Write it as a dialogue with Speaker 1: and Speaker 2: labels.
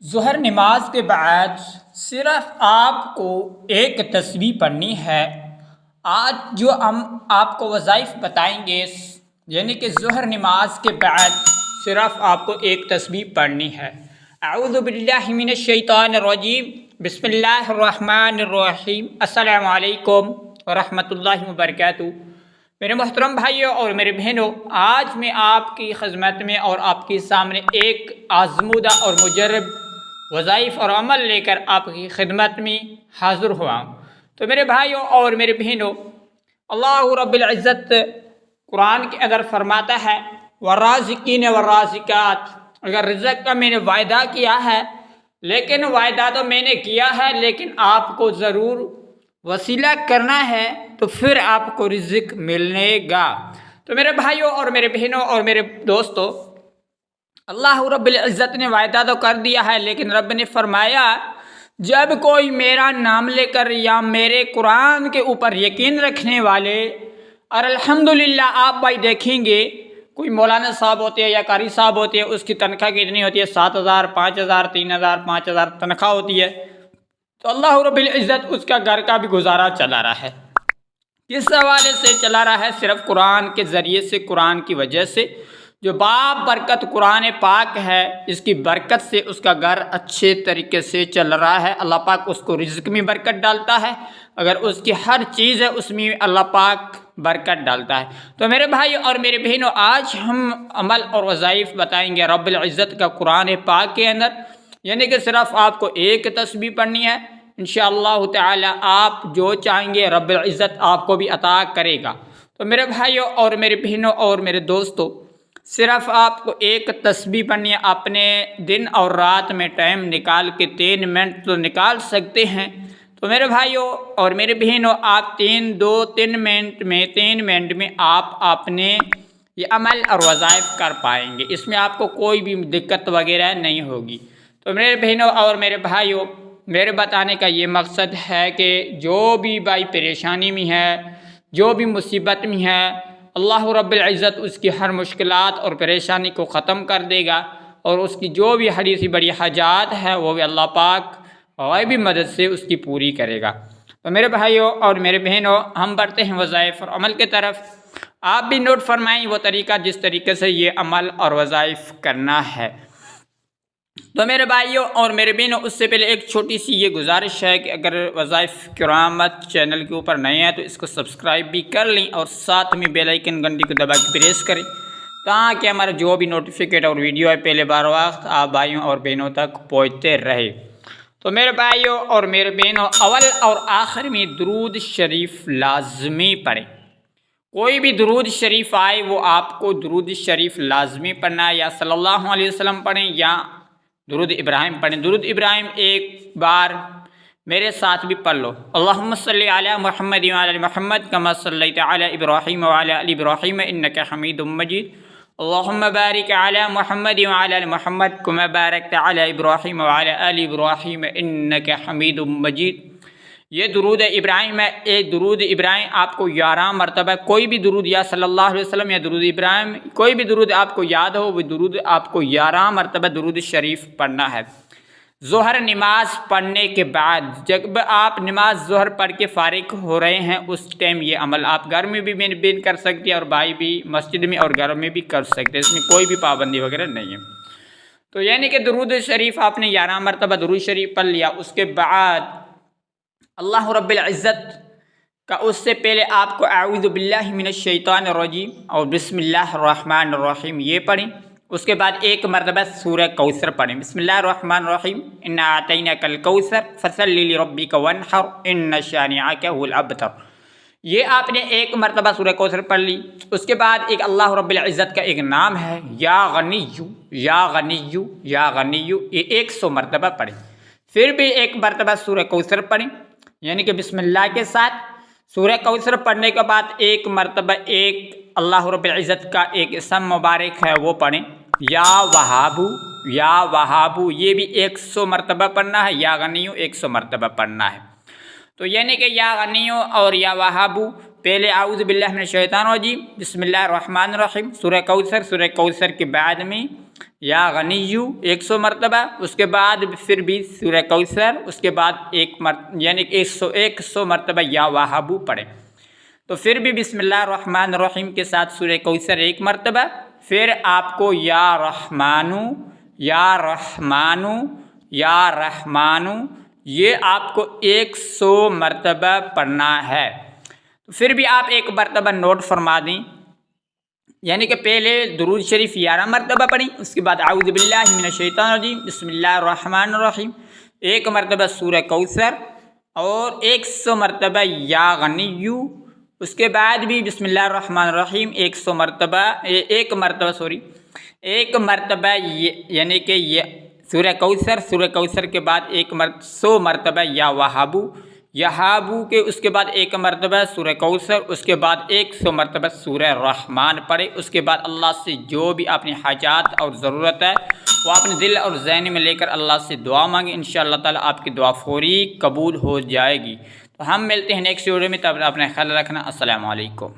Speaker 1: ظہر نماز کے بعد صرف آپ کو ایک تسبیح پڑھنی ہے۔ آج جو ہم آپ کو وظائف بتائیں گے، یعنی کہ ظہر نماز کے بعد صرف آپ کو ایک تسبیح پڑھنی ہے۔ اعوذ باللہ من الشیطان الرجیم، بسم اللہ الرحمن الرحیم، السلام علیکم ورحمۃ اللہ وبرکاتہ۔ میرے محترم بھائیوں اور میرے بہنوں، آج میں آپ کی خدمت میں اور آپ کے سامنے ایک آزمودہ اور مجرب وظائف اور عمل لے کر آپ کی خدمت میں حاضر ہوا ہوں۔ تو میرے بھائیوں اور میرے بہنوں، اللہ رب العزت قرآن کے اندر فرماتا ہے والرازقین والرازقات، اگر رزق کا میں نے وعدہ کیا ہے، لیکن وعدہ تو میں نے کیا ہے، لیکن آپ کو ضرور وسیلہ کرنا ہے تو پھر آپ کو رزق ملنے گا۔ تو میرے بھائیوں اور میرے بہنوں اور میرے دوستوں، اللہ رب العزت نے وعدہ تو کر دیا ہے، لیکن رب نے فرمایا جب کوئی میرا نام لے کر یا میرے قرآن کے اوپر یقین رکھنے والے، اور الحمدللہ آپ بھائی دیکھیں گے کوئی مولانا صاحب ہوتے ہیں یا قاری صاحب ہوتے ہیں، اس کی تنخواہ کتنی ہوتی ہے؟ 7,000 5,000 3,000 5,000 تنخواہ ہوتی ہے۔ تو اللہ رب العزت اس کا گھر کا بھی گزارا چلا رہا ہے۔ کس حوالے سے چلا رہا ہے؟ صرف قرآن کے ذریعے سے، قرآن کی وجہ سے، جو باب برکت قرآن پاک ہے، اس کی برکت سے اس کا گھر اچھے طریقے سے چل رہا ہے۔ اللہ پاک اس کو رزق میں برکت ڈالتا ہے، اگر اس کی ہر چیز ہے اس میں اللہ پاک برکت ڈالتا ہے۔ تو میرے بھائی اور میرے بہنوں، آج ہم عمل اور وظائف بتائیں گے رب العزت کا قرآن پاک کے اندر، یعنی کہ صرف آپ کو ایک تسبیح پڑھنی ہے۔ انشاءاللہ تعالی آپ جو چاہیں گے رب العزت آپ کو بھی عطا کرے گا۔ تو میرے بھائیوں اور میرے بہنوں اور میرے دوستوں، صرف آپ کو ایک تسبیح پڑھنی ہے۔ اپنے دن اور رات میں ٹائم نکال کے 3 منٹ تو نکال سکتے ہیں۔ تو میرے بھائیوں اور میرے بہنوں، آپ 3 منٹ میں آپ اپنے یہ عمل اور وظائف کر پائیں گے، اس میں آپ کو کوئی بھی دقت وغیرہ نہیں ہوگی۔ تو میرے بہنوں اور میرے بھائیوں، میرے بتانے کا یہ مقصد ہے کہ جو بھی بھائی پریشانی میں ہے، جو بھی مصیبت میں ہے، اللہ رب العزت اس کی ہر مشکلات اور پریشانی کو ختم کر دے گا، اور اس کی جو بھی بڑی سی بڑی حاجات ہے وہ بھی اللہ پاک غیبی مدد سے اس کی پوری کرے گا۔ تو میرے بھائیوں اور میرے بہنوں، ہم بڑھتے ہیں وظائف اور عمل کی طرف۔ آپ بھی نوٹ فرمائیں وہ طریقہ جس طریقے سے یہ عمل اور وظائف کرنا ہے۔ تو میرے بھائیوں اور میرے بہنوں، اس سے پہلے ایک چھوٹی سی یہ گزارش ہے کہ اگر وظائف کرامت چینل کے اوپر نئے ہیں تو اس کو سبسکرائب بھی کر لیں، اور ساتھ میں بیل آئیکن گھنٹی کو دبا کے پریس کریں، تاکہ ہمارا جو بھی نوٹیفکیٹ اور ویڈیو ہے پہلے بار وقت آپ بھائیوں اور بہنوں تک پہنچتے رہے۔ تو میرے بھائیوں اور میرے بہنوں، اول اور آخر میں درود شریف لازمی پڑھیں۔ کوئی بھی درود شریف آئے وہ آپ کو درود شریف لازمی پڑھنا ہے، یا صلی اللہ علیہ وسلم پڑھیں یا درود ابراہیم پڑھیں۔ درود ابراہیم ایک بار میرے ساتھ بھی پڑھ لو، اللہم صلی علی محمد وعلی آل محمد کما صلیت علی ابراہیم وعلی آل ابراہیم انک حمید مجید، اللہم بارک علی محمد وعلی آل محمد کما بارکت علی ابراہیم وعلی آل ابراہیم انک حمید مجید۔ یہ درود ابراہیم ہے۔ ایک درود ابراہیم آپ کو 11 مرتبہ، کوئی بھی درود یا صلی اللہ علیہ وسلم یا درود ابراہیم، کوئی بھی درود آپ کو یاد ہو، وہ درود آپ کو 11 مرتبہ درود شریف پڑھنا ہے۔ ظہر نماز پڑھنے کے بعد، جب آپ نماز ظہر پڑھ کے فارغ ہو رہے ہیں، اس ٹائم یہ عمل آپ گھر میں بھی کر سکتے ہیں، اور بھائی بھی مسجد میں اور گھر میں بھی کر سکتے ہیں، اس میں کوئی بھی پابندی وغیرہ نہیں ہے۔ تو یعنی کہ درود شریف آپ نے 11 مرتبہ درود شریف پڑھ لیا، اس کے بعد اللہ رب العزت کا اس سے پہلے آپ کو اعوذ باللہ من الشیطان الرجیم اور بسم اللہ الرحمن الرحیم یہ پڑھیں۔ اس کے بعد ایک مرتبہ سورہ کوثر پڑھیں، بسم اللہ الرحمن الرحیم، انا اعطیناک الکوثر فصلی لربک وانحر ان شانئک هو الابتر۔ یہ آپ نے ایک مرتبہ سورہ کوثر پڑھ لی۔ اس کے بعد ایک اللہ رب العزت کا ایک نام ہے یا غنیو یا غنیو یا غنیو، یہ 100 مرتبہ پڑھیں۔ پھر بھی ایک مرتبہ سورہ کوثر پڑھیں، یعنی کہ بسم اللہ کے ساتھ۔ سورہ کوثر پڑھنے کے بعد ایک مرتبہ ایک اللہ رب العزت کا ایک اسم مبارک ہے وہ پڑھیں، یا وہابو یا وہابو، یہ بھی 100 مرتبہ پڑھنا ہے، یا غنیو 100 مرتبہ پڑھنا ہے۔ تو یعنی کہ یا غنیو اور یا وہابو، پہلے اعوذ باللہ من الشیطان الرجیم بسم اللہ الرحمن الرحیم سورہ کوثر کے بعد میں یا غنیو 100 مرتبہ، اس کے بعد پھر بھی سورہ کوثر، اس کے بعد یعنی 100 مرتبہ یا وہابو پڑھیں۔ تو پھر بھی بسم اللہ الرحمن الرحیم کے ساتھ سورہ کوثر 1 مرتبہ، پھر آپ کو یا رحمانو یا رحمانو یا رحمانو یہ آپ کو 100 مرتبہ پڑھنا ہے۔ تو پھر بھی آپ ایک مرتبہ نوٹ فرما دیں، یعنی کہ پہلے درود شریف 11 مرتبہ پڑھیں، اس کے بعد اعوذ باللہ من الشیطان الرجیم بسم اللہ الرحمن الرحیم، 1 مرتبہ سورہ کوثر اور 100 مرتبہ یا غنیو، اس کے بعد بھی بسم اللہ الرحمن الرحیم 1 مرتبہ یعنی کہ یہ سورہ کوثر کے بعد 100 مرتبہ یا یہابو کے، اس کے بعد 1 مرتبہ سورہ کوثر، اس کے بعد 100 مرتبہ سورہ رحمان پڑھے۔ اس کے بعد اللہ سے جو بھی اپنی حاجات اور ضرورت ہے وہ اپنے دل اور ذہن میں لے کر اللہ سے دعا مانگیں، انشاءاللہ تعالی آپ کی دعا فوری قبول ہو جائے گی۔ تو ہم ملتے ہیں نیکسٹ ویڈیو میں، تب اپنا خیال رکھنا۔ السلام علیکم۔